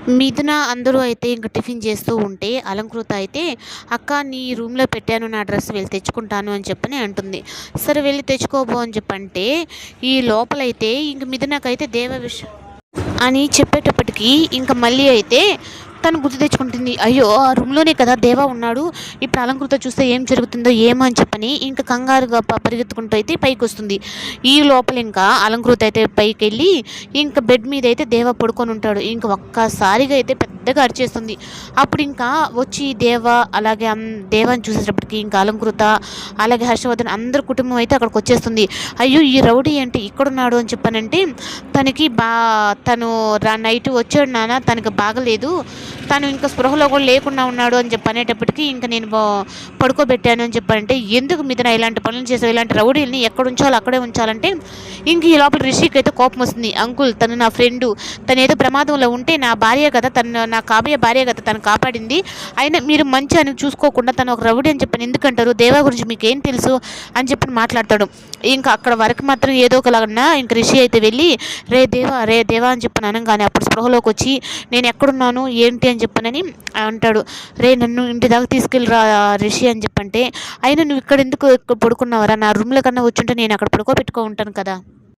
మిథున అందరూ అయితే ఇంక టిఫిన్ చేస్తూ ఉంటే, అలంకృత అయితే "అక్క నీ రూమ్‌లో పెట్టాను నా డ్రెస్ వెళ్లి తెచ్చుకుంటాను" అని చెప్పని అంటుంది. సరే వెళ్లి తెచ్చుకోపో అని చెప్పంటే, ఈ లోపలైతే ఇంక మిథునకైతే దేవ అని చెప్పేటప్పటికి ఇంక మళ్ళీ అయితే తను గుర్తు తెచ్చుకుంటుంది. అయ్యో! ఆ రూమ్‌లోనే కదా దేవా ఉన్నాడు. ఇప్పుడు అలంకృత చూస్తే ఏం జరుగుతుందో ఏమో అని చెప్పని ఇంక కంగారుగా పరిగెత్తుకుంటూ అయితే పైకొస్తుంది. ఈ లోపల ఇంకా అలంకృత అయితే పైకెళ్ళి ఇంక బెడ్ మీద అయితే దేవా పడుకొని ఉంటాడు. ఇంక ఒక్కసారిగా అయితే పెద్దగా అరిచేస్తుంది. అప్పుడు ఇంకా వచ్చి అలాగే దేవాని చూసేటప్పటికి ఇంకా అలంకృత అలాగే హర్షవర్ధన్ అందరి కుటుంబం అయితే అక్కడికొచ్చేస్తుంది. అయ్యో! ఈ రౌడీ ఏంటి ఇక్కడున్నాడు అని చెప్పనంటే తనకి తను నైట్ వచ్చాడు నాన్న తనకి బాగలేదు. తను ఇంకా స్పృహలో కూడా లేకుండా ఉన్నాడు అని చెప్పి అనేటప్పటికి ఇంకా నేను పడుకోబెట్టాను అని చెప్పానంటే, ఎందుకు మిథున ఇలాంటి పనులు చేసావు, ఇలాంటి రౌడీలని ఎక్కడ ఉంచాలో అక్కడే ఉంచాలంటే ఇంక ఈ లోపల రిషికి అయితే కోపం వస్తుంది. అంకుల్ తను నా ఫ్రెండు, తను ఏదో ప్రమాదంలో ఉంటే నా భార్య కదా, తను నా కాబోయే భార్య కదా తను కాపాడింది. అయినా మీరు మంచి అని చూసుకోకుండా తను ఒక రౌడీ అని చెప్పని ఎందుకంటారు, దేవా గురించి మీకేం తెలుసు అని చెప్పి మాట్లాడతాడు. ఇంకా అక్కడ వరకు మాత్రం ఏదో ఒకలాగా ఇంక రిషి అయితే వెళ్ళి రే దేవా అని చెప్పని అనగానే అప్పుడు స్పృహలోకి వచ్చి నేను ఎక్కడున్నాను ఏంటి అని చెప్పనని అంటాడు. రే నన్ను ఇంటి దాకా తీసుకెళ్ళిరా రిషి అని చెప్పంటే, అయినా నువ్వు ఇక్కడ ఎందుకు పడుకున్నావరా, నా రూమ్లో కన్నా వచ్చుంటే నేను అక్కడ పడుకోబెట్టుకో ఉంటాను కదా.